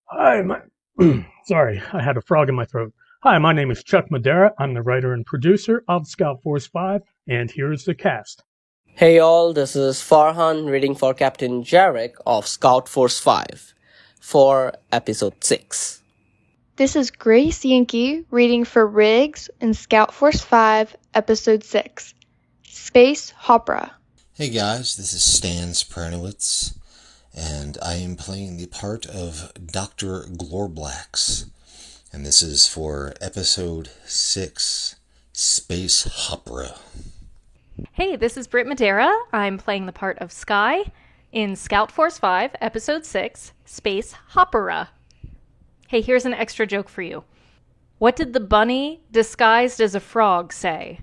Hi, my sorry, I had a frog in my throat. Hi, my name is Chuck Madera. I'm the writer and producer of Scout Force 5, and here's the cast. Hey all, this is Farhan reading for Captain Jerick of Scout Force 5 for episode 6. This is Grace Yankee reading for Riggs in Scout Force 5, episode 6, Space Hopera. Hey guys, this is Stan Spranowitz, and I am playing the part of Dr. Glorblax, and this is for episode 6, Space Hopera. Hey, this is Britt Madeira. I'm playing the part of Sky in Scout Force 5, Episode 6, Space Hopera. Hey, here's an extra joke for you. What did the bunny disguised as a frog say?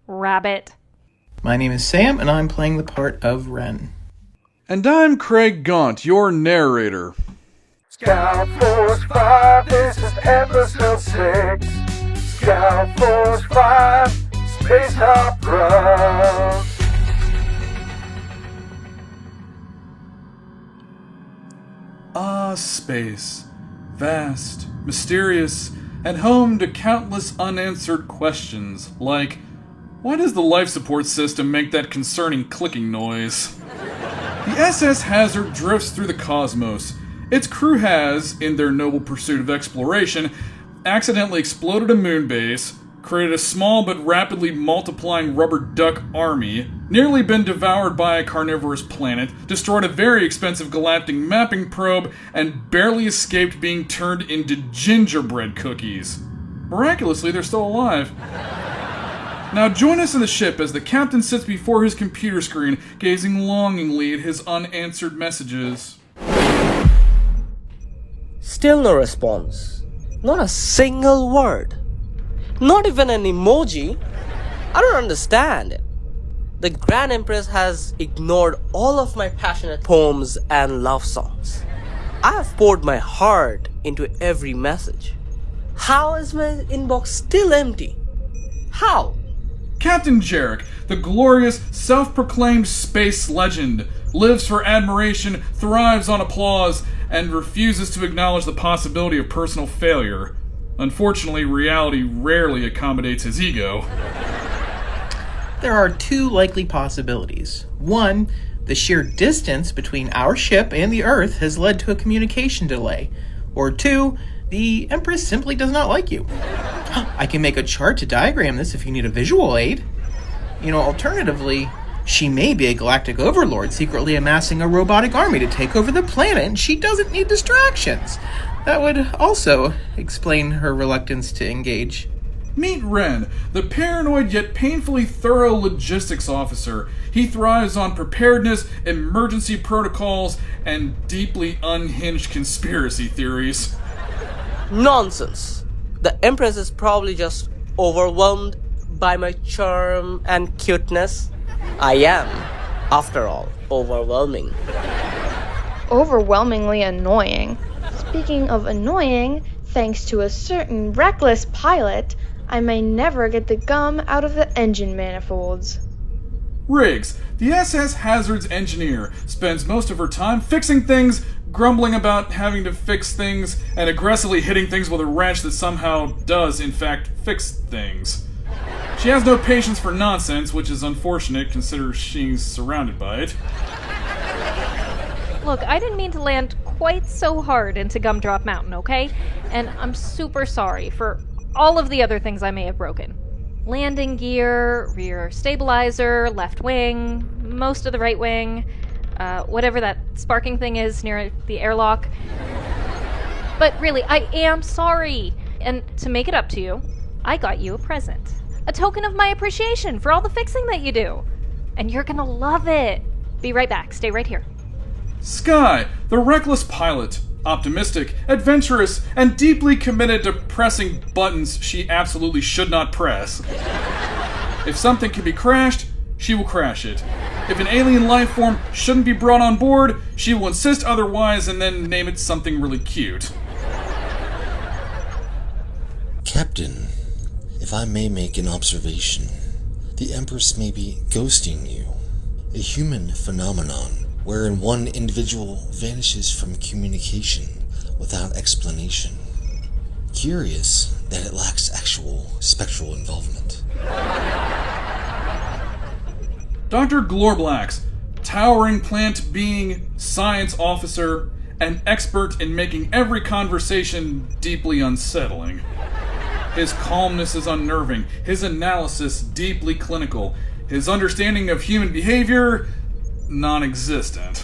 Rabbit. My name is Sam, and I'm playing the part of Ren. And I'm Craig Gaunt, your narrator. Scout Force 5, this is episode 6. Scout Force 5, Space Hopera. Ah, space. Vast, mysterious, and home to countless unanswered questions, like, why does the life support system make that concerning clicking noise? The SS Hazard drifts through the cosmos. Its crew has, in their noble pursuit of exploration, accidentally exploded a moon base, created a small but rapidly multiplying rubber duck army, nearly been devoured by a carnivorous planet, destroyed a very expensive galactic mapping probe, and barely escaped being turned into gingerbread cookies. Miraculously, they're still alive. Now join us in the ship as the captain sits before his computer screen, gazing longingly at his unanswered messages. Still no response. Not a single word. Not even an emoji. I don't understand it. The Grand Empress has ignored all of my passionate poems and love songs. I have poured my heart into every message. How is my inbox still empty? How? Captain Jerick, the glorious, self-proclaimed space legend, lives for admiration, thrives on applause, and refuses to acknowledge the possibility of personal failure. Unfortunately, reality rarely accommodates his ego. There are two likely possibilities. One, the sheer distance between our ship and the Earth has led to a communication delay. Or two, the Empress simply does not like you. I can make a chart to diagram this if you need a visual aid. Alternatively, she may be a galactic overlord secretly amassing a robotic army to take over the planet, and she doesn't need distractions. That would also explain her reluctance to engage. Meet Ren, the paranoid yet painfully thorough logistics officer. He thrives on preparedness, emergency protocols, and deeply unhinged conspiracy theories. Nonsense. The Empress is probably just overwhelmed by my charm and cuteness. I am, after all, overwhelming. Overwhelmingly annoying. Speaking of annoying, thanks to a certain reckless pilot, I may never get the gum out of the engine manifolds. Riggs, the SS Hazard's engineer, spends most of her time fixing things, grumbling about having to fix things, and aggressively hitting things with a wrench that somehow does, in fact, fix things. She has no patience for nonsense, which is unfortunate considering she's surrounded by it. Look, I didn't mean to land quite so hard into Gumdrop Mountain, okay? And I'm super sorry for all of the other things I may have broken. Landing gear, rear stabilizer, left wing, most of the right wing, whatever that sparking thing is near the airlock. But really, I am sorry. And to make it up to you, I got you a present. A token of my appreciation for all the fixing that you do. And you're gonna love it. Be right back. Stay right here. Sky, the reckless pilot, optimistic, adventurous, and deeply committed to pressing buttons she absolutely should not press. If something can be crashed, she will crash it. If an alien life form shouldn't be brought on board, she will insist otherwise and then name it something really cute. Captain, if I may make an observation, the Empress may be ghosting you, a human phenomenon wherein one individual vanishes from communication without explanation. Curious that it lacks actual spectral involvement. Dr. Glorblax, towering plant being, science officer, and expert in making every conversation deeply unsettling. His calmness is unnerving, his analysis deeply clinical, his understanding of human behavior non-existent.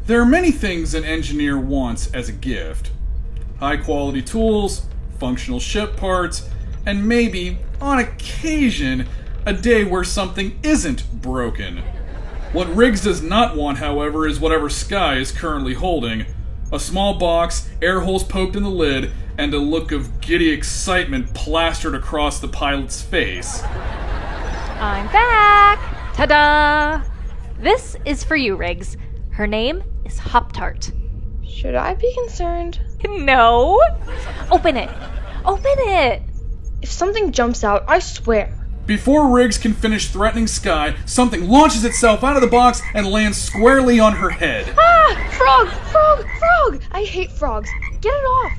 There are many things an engineer wants as a gift. High-quality tools, functional ship parts, and maybe, on occasion, a day where something isn't broken. What Riggs does not want, however, is whatever Sky is currently holding. A small box, air holes poked in the lid, and a look of giddy excitement plastered across the pilot's face. I'm back! Ta-da! This is for you, Riggs. Her name is Hoptart. Should I be concerned? No! Open it! Open it! If something jumps out, I swear. Before Riggs can finish threatening Sky, something launches itself out of the box and lands squarely on her head. Ah! Frog! Frog! Frog! I hate frogs. Get it off!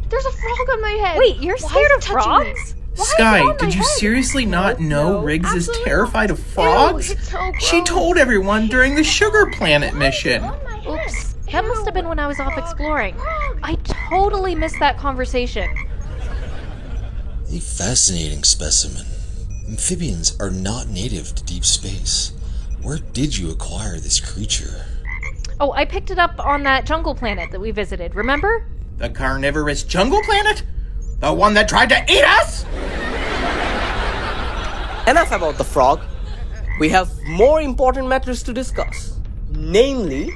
There's a frog on my head. Wait, you're Why scared is of it touching me? frogs? Why is it Sky, on my did you head? seriously not know Riggs is absolutely terrified not. of frogs? Ew, it's so She gross. told everyone during the Sugar Planet mission. On my head. Oops. That must have been when I was off Frog, exploring. frog. I totally missed that conversation. A fascinating specimen. Amphibians are not native to deep space. Where did you acquire this creature? Oh, I picked it up on that jungle planet that we visited, remember? The carnivorous jungle planet? The one that tried to eat us? Enough about the frog. We have more important matters to discuss. Namely,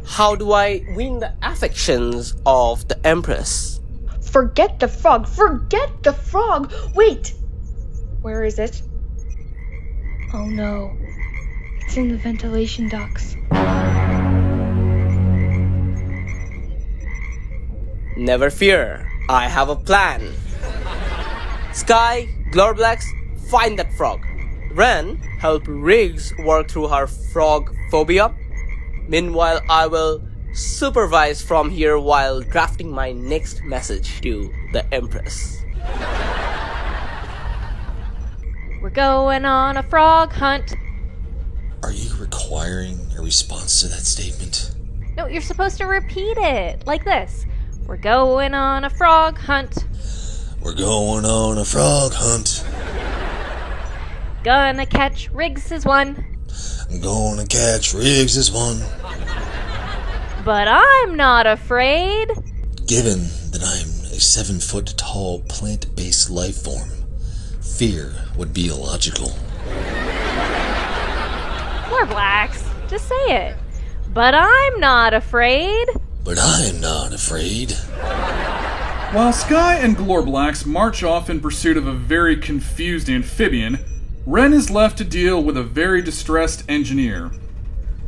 how do I win the affections of the Empress? Forget the frog. Forget the frog. Wait. Where is it? Oh no. It's in the ventilation ducts. Never fear, I have a plan. Sky, Glorblax, find that frog. Ren, help Riggs work through her frog phobia. Meanwhile, I will supervise from here while drafting my next message to the Empress. We're going on a frog hunt. Are you requiring a response to that statement? No, you're supposed to repeat it like this. We're going on a frog hunt. We're going on a frog hunt. Gonna catch Riggs is one. I'm gonna catch Riggs as one. But I'm not afraid. Given that I'm a 7-foot-tall plant-based life form, fear would be illogical. Glorblax, just say it. But I'm not afraid. But I'm not afraid. While Sky and Glorblax march off in pursuit of a very confused amphibian, Ren is left to deal with a very distressed engineer.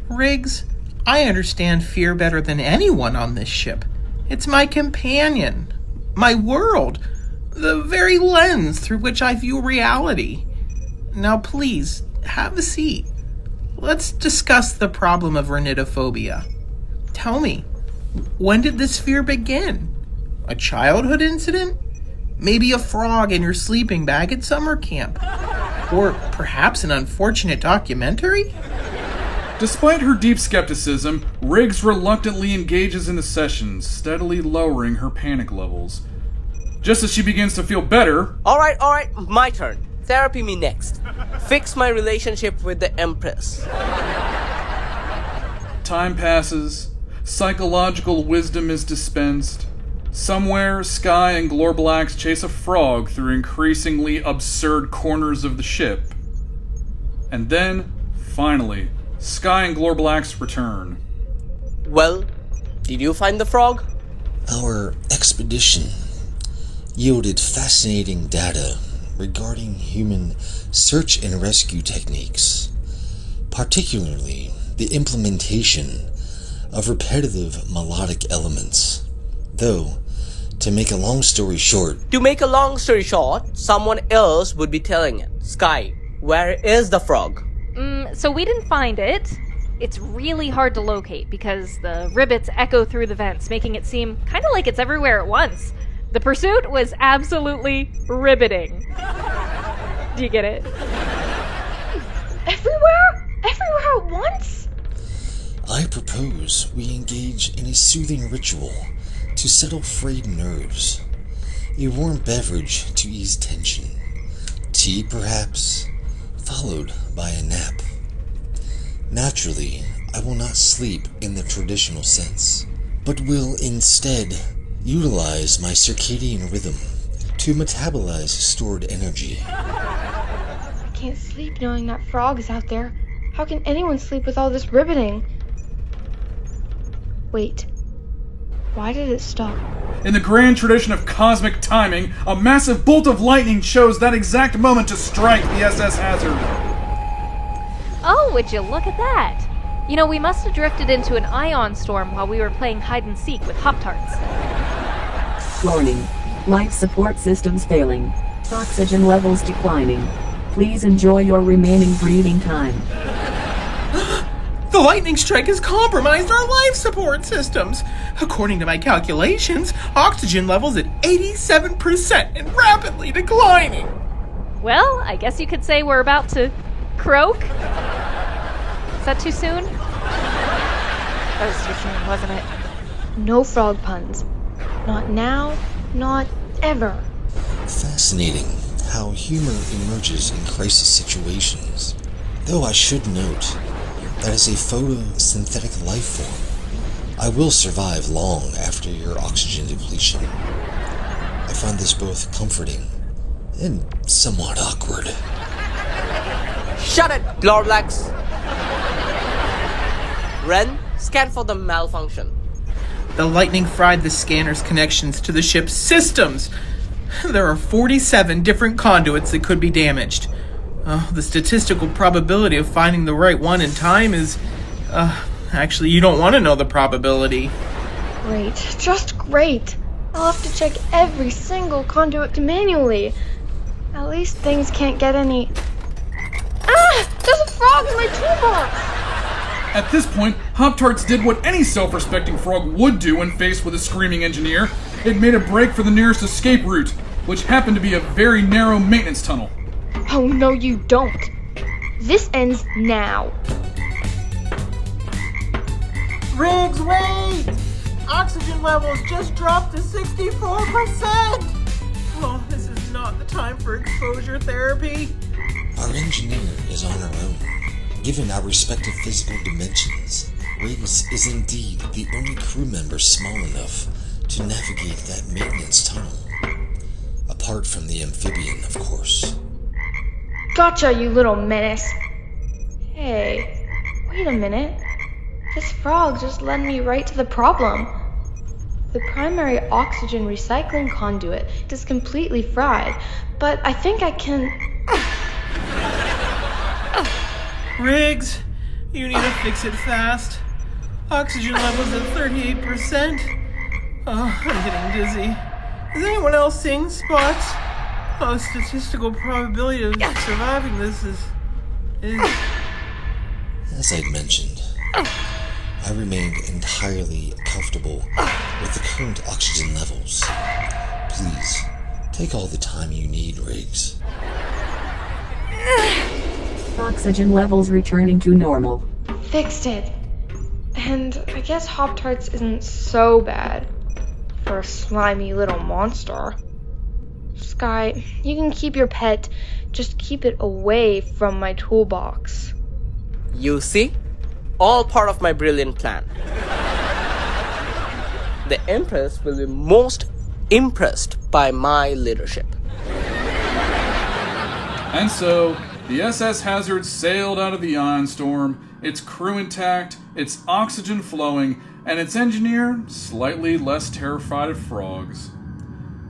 Riggs, I understand fear better than anyone on this ship. It's my companion, my world, the very lens through which I view reality. Now please, have a seat. Let's discuss the problem of rhinidophobia. Tell me, when did this fear begin? A childhood incident? Maybe a frog in your sleeping bag at summer camp? Or perhaps an unfortunate documentary? Despite her deep skepticism, Riggs reluctantly engages in the sessions, steadily lowering her panic levels. Just as she begins to feel better... Alright, my turn. Therapy me next. Fix my relationship with the Empress. Time passes, psychological wisdom is dispensed. Somewhere, Sky and Glorblax chase a frog through increasingly absurd corners of the ship. And then, finally, Sky and Glorblax return. Well, did you find the frog? Our expedition yielded fascinating data regarding human search and rescue techniques, particularly the implementation of repetitive melodic elements. Though, to make a long story short... To make a long story short, someone else would be telling it. Sky, where is the frog? So we didn't find it. it's really hard to locate because the rivets echo through the vents, making it seem kind of like it's everywhere at once. The pursuit was absolutely riveting. Do you get it? Everywhere? Everywhere at once? I propose we engage in a soothing ritual to settle frayed nerves. A warm beverage to ease tension. Tea, perhaps, followed by a nap. Naturally, I will not sleep in the traditional sense, but will instead utilize my circadian rhythm to metabolize stored energy. I can't sleep knowing that frog is out there. How can anyone sleep with all this riveting? Wait. Why did it stop? In the grand tradition of cosmic timing, a massive bolt of lightning chose that exact moment to strike the SS Hazard. Oh, would you look at that? You know, we must have drifted into an ion storm while we were playing hide-and-seek with Hoptarts. Warning. Life support systems failing. Oxygen levels declining. Please enjoy your remaining breathing time. The lightning strike has compromised our life support systems. According to my calculations, oxygen levels at 87% and rapidly declining. Well, I guess you could say we're about to croak. Is that too soon? That was too soon, wasn't it? No frog puns. Not now, not ever. Fascinating how humor emerges in crisis situations. Though I should note that as a photosynthetic life form, I will survive long after your oxygen depletion. I find this both comforting and somewhat awkward. Shut it, Glorblax! Ren, scan for the malfunction. The lightning fried the scanner's connections to the ship's systems. There are 47 different conduits that could be damaged. The statistical probability of finding the right one in time is... actually, you don't want to know the probability. Great. Just great. I'll have to check every single conduit manually. At least things can't get any... Ah! There's a frog in my toolbox! At this point, Hoptarts did what any self-respecting frog would do when faced with a screaming engineer. It made a break for the nearest escape route, which happened to be a very narrow maintenance tunnel. Oh, no, you don't. This ends now. Riggs, wait! Oxygen levels just dropped to 64%! Oh, this is not the time for exposure therapy. Our engineer is on her own. Given our respective physical dimensions, Riggs is indeed the only crew member small enough to navigate that maintenance tunnel. Apart from the amphibian, of course. Gotcha, you little menace. Hey, wait a minute. This frog just led me right to the problem. The primary oxygen recycling conduit is completely fried, but I think I can... Riggs, you need to fix it fast. Oxygen levels at 38%. Oh, I'm getting dizzy. Is anyone else seeing spots? Oh, the statistical probability of surviving this is... As I'd mentioned, I remained entirely comfortable with the current oxygen levels. Please, take all the time you need, Riggs. Oxygen levels returning to normal. Fixed it. And I guess Hoptarts isn't so bad for a slimy little monster. Sky, you can keep your pet, just keep it away from my toolbox. You see? All part of my brilliant plan. The Empress will be most impressed by my leadership. And so, the SS Hazard sailed out of the ion storm, its crew intact, its oxygen flowing, and its engineer slightly less terrified of frogs.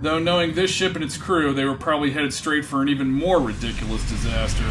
Though knowing this ship and its crew, they were probably headed straight for an even more ridiculous disaster.